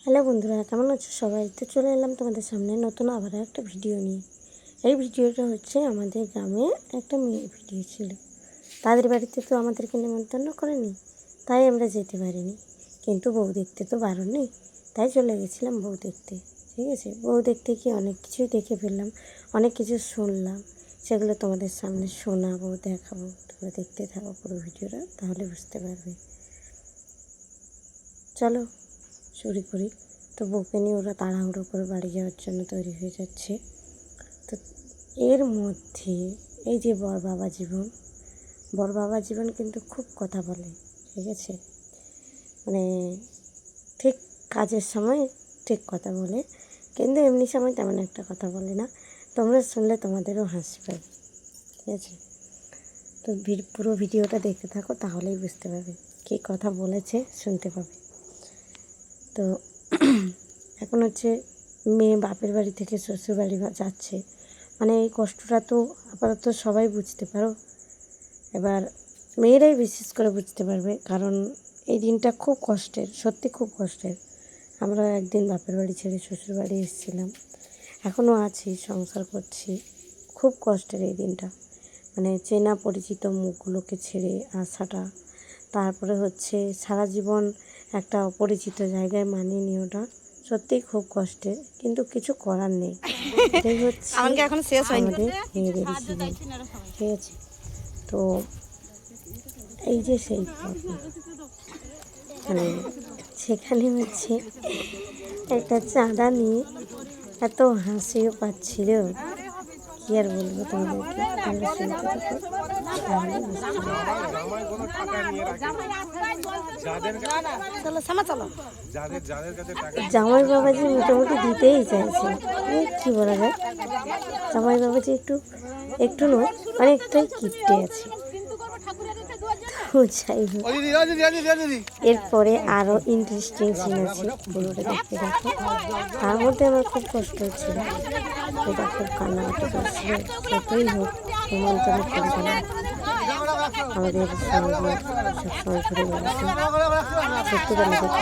Hello বন্ধুরা, কেমন আছো সবাই? তো চলে এলাম তোমাদের সামনে নতুন আবার একটা ভিডিও নিয়ে। এই ভিডিওটা হচ্ছে আমাদের গ্রামে একটা মেয়ের ভিডিও ছিল। তাদের বাড়িতে তো আমাদেরকে নেমন্তন্ন করেনি, তাই আমরা যেতে পারিনি। কিন্তু বউ দেখতে তো বারণ নেই, তাই চলে গেছিলাম বউ দেখতে। ঠিক আছে, বউ দেখতে গিয়ে অনেক কিছুই দেখে ফেললাম, অনেক কিছু শুনলাম। সেগুলো তোমাদের সামনে শোনাবো, দেখাবো। তোমরা দেখতে থাকো পুরো ভিডিওটা, তাহলে বুঝতে পারবে। চলো শুরু করি। তো বউকে নিয়ে ওরা তাড়াহুড়ো করে বাড়ি যাওয়ার জন্য তৈরি হয়ে যাচ্ছে। তো এর মধ্যে এই যে বর বাবা জীবন কিন্তু খুব কথা বলে। ঠিক আছে, মানে ঠিক কাজের সময় ঠিক কথা বলে, কিন্তু এমনি সময় তেমন একটা কথা বলে না। তোমরা শুনলে তোমাদেরও হাসি পাবে। ঠিক আছে, তো পুরো ভিডিওটা দেখতে থাকো, তাহলেই বুঝতে পারবে কী কথা বলেছে, শুনতে পাবে। তো এখন হচ্ছে মেয়ে বাপের বাড়ি থেকে শ্বশুর বাড়ি যাচ্ছে, মানে এই কষ্টটা তো আপাতত সবাই বুঝতে পারো। এবার মেয়েরাই বিশেষ করে বুঝতে পারবে, কারণ এই দিনটা খুব কষ্টের, সত্যি খুব কষ্টের। আমরা একদিন বাপের বাড়ি ছেড়ে শ্বশুর বাড়ি এসেছিলাম, এখনও আছি, সংসার করছি। খুব কষ্টের এই দিনটা, মানে চেনা পরিচিত মুখগুলোকে ছেড়ে আসাটা, তারপরে হচ্ছে সারা জীবন একটা অপরিচিত জায়গায় মানিয়ে নেওয়াটা সত্যিই খুব কষ্টের, কিন্তু কিছু করার নেই। এটাই হচ্ছে আমাদের মেয়েদের জীবন। ঠিক আছে, তো এই যে সেই মানে সেখানে হচ্ছে একটা চাঁদা নিয়ে এত হাসিও পাচ্ছিল, কি আর বলবো তোমাদেরকে। তোমরা শুনতে থাকো, তাহলে বুঝতে পারবে। জামাই বাবাজি মোটামুটি দিতেই চাইছে, কি বলা যায়, জামাই বাবাজি একটু নয়, অনেকটাই কিপটে আছে। যাই হোক, এরপরে আরও ইন্টারেস্টিং সিন আছে, পুরোটা দেখতে দেখো। তার মধ্যে আমার খুব কষ্ট হচ্ছিল, এটা খুব কান্নাকাটি করছিল। যতই হোক নিমন্ত্রণ করবে না, আমাদের সঙ্গে সবসময় ঘুরে বেড়াচ্ছে। সত্যি বলে দেখেছি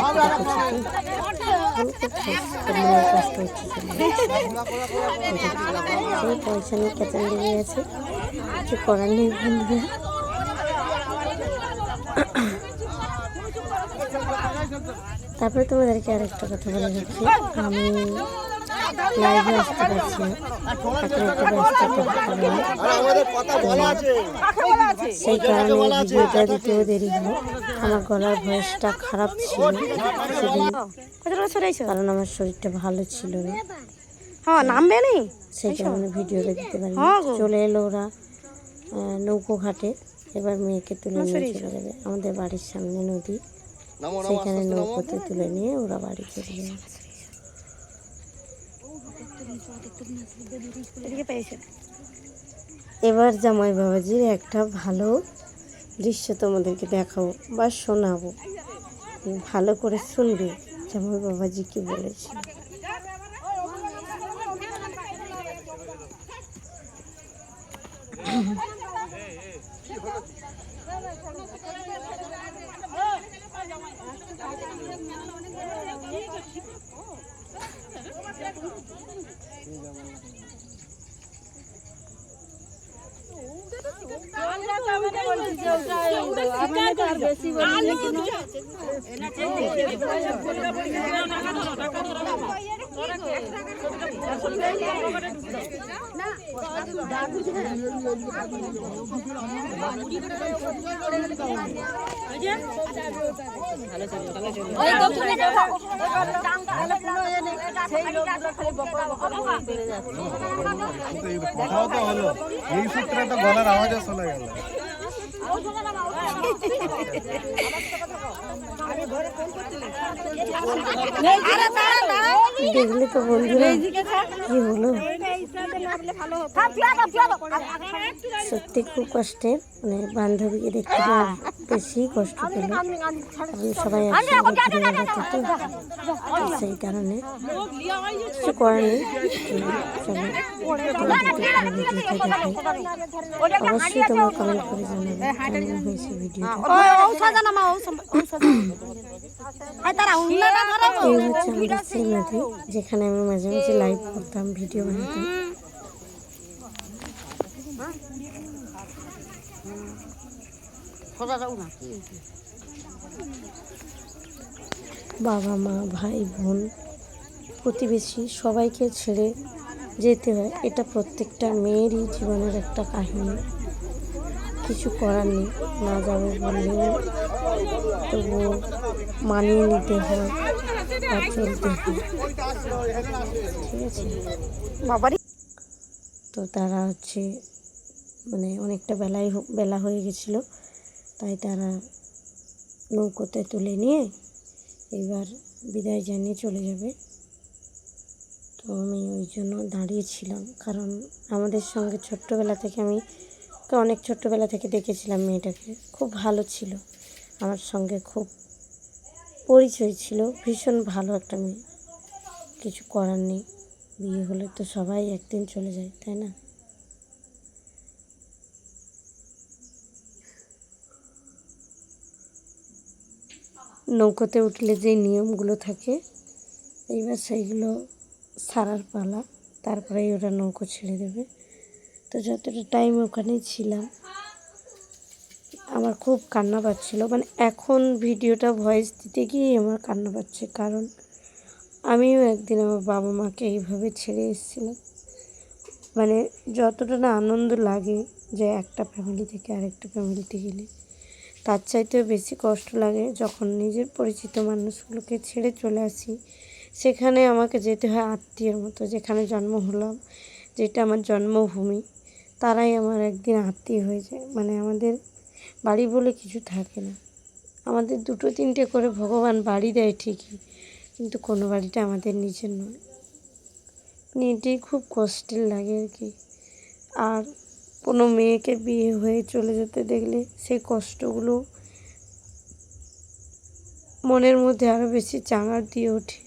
তো, আমি খুব কষ্ট হচ্ছে। সেই পয়সা নিয়ে কেচান লেগে গেছে, কিছু করার নেই বন্ধুরা। তারপরে তোমাদেরকে আরেকটা কথা বলে রাখি, আমি লাইভে আসতে পারছি না, এখন একটা ব্যস্ততা, সেই কারণে ভিডিওটা দিতেও দেরি হয়। আমার গলার ভয়েসটা খারাপ ছিল সেদিন, কারণ আমার শরীরটা ভালো ছিল না, সেই কারণে ভিডিওটা দিতে পারি। চলে এলো ওরা নৌকো ঘাটে, এবার মেয়েকে তুলে নিয়ে চলে যাবে। আমাদের বাড়ির সামনে নদী, সেখানে নৌকোতে তুলে নিয়ে ওরা বাড়ি চলে যাবে। এবার জামাই বাবাজির একটা ভালো দৃশ্য তোমাদেরকে দেখাবো বা শোনাবো, ভালো করে শুনবে জামাই বাবাজি কি বলেছিল। কথাও তো হলো, এই সূত্রে তো গলার আওয়াজও শোনা গেল। দেখলে তো বন্ধুরা কি হলো, সত্যি খুব কষ্টের। মানে বান্ধবীকে দেখতে বেশি কষ্ট পেল, কারণ সবাই একসঙ্গে ঘুরে বেড়াতো তো সেই কারণে কিছু করার নেই। চলো তোমাদেরকে পুরো ভিডিওটা দেখাই। অবশ্যই তোমরা কমেন্ট করে জানাবে কেমন হয়েছে ভিডিওটা। এই হচ্ছে আমাদের সেই নদী, যেখানে আমি মাঝে মাঝে লাইভ করতাম, ভিডিও বানাতাম। বাবা মা ভাই বোন প্রতিবেশী সবাইকে ছেড়ে যেতে হয়, এটা প্রত্যেকটা মেয়েরই জীবনের একটা কাহিনী। কিছু করার নেই, না যাবে বললেও তবুও মানিয়ে নিতে হয় বা চলতে হয়, ঠিক আছে বাবারই। তো তারা হচ্ছে মানে অনেকটা বেলা হয়ে গেছিলো, তাই তারা নৌকোতে তুলে নিয়ে এবার বিদায় জানিয়ে চলে যাবে। তো আমি ওই জন্য দাঁড়িয়েছিলাম, কারণ আমাদের সঙ্গে ছোট্টবেলা থেকে আমি অনেক ছোট্টবেলা থেকে দেখেছিলাম মেয়েটাকে, খুব ভালো ছিল, আমার সঙ্গে খুব পরিচয় ছিল, ভীষণ ভালো একটা মেয়ে। কিছু করার নেই, বিয়ে হলে তো সবাই একদিন চলে যায়, তাই না? নৌকোতে উঠলে যে নিয়মগুলো থাকে এইবার সেইগুলো সারার পালা, তারপরেই ওরা নৌকো ছেড়ে দেবে। তো যতটা টাইম ওখানেই ছিলাম আমার খুব কান্না পাচ্ছিল, মানে এখন ভিডিওটা ভয়েস দিতে গিয়েই আমার কান্না পাচ্ছে, কারণ আমিও একদিন আমার বাবা মাকে এইভাবে ছেড়ে এসেছিলাম। মানে যতটা না আনন্দ লাগে যে একটা ফ্যামিলি থেকে আরেকটা ফ্যামিলিতে গেলে, তার চাইতেও বেশি কষ্ট লাগে যখন নিজের পরিচিত মানুষগুলোকে ছেড়ে চলে আসি। সেখানে আমাকে যেতে হয় আত্মীয়ের মতো, যেখানে জন্ম হলাম, যেটা আমার জন্মভূমি, তারাই আমার একদিন আত্মীয় হয়ে যায়। মানে আমাদের বাড়ি বলে কিছু থাকে না, আমাদের 2-3টে করে ভগবান বাড়ি দেয় ঠিকই, কিন্তু কোনো বাড়িটা আমাদের নিজের নয়। এটাই খুব কষ্টের লাগে আর কি। আর কোনো মেয়েকে বিয়ে হয়ে চলে যেতে দেখলে সেই কষ্টগুলো মনের মধ্যে আরও বেশি চাঙার দিয়ে ওঠে।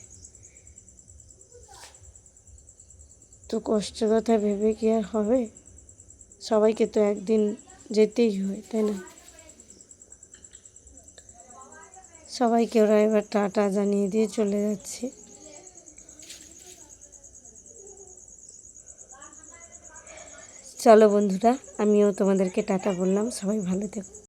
তো কষ্টের কথা ভেবে কি আর হবে? সবাইকে তো একদিন যেতেই হয়, তাই না? সবাইকে ওরা এবার টাটা জানিয়ে দিয়ে চলে যাচ্ছে। চলো বন্ধুরা, আমিও তোমাদেরকে টাটা বললাম, সবাই ভালো থেকো।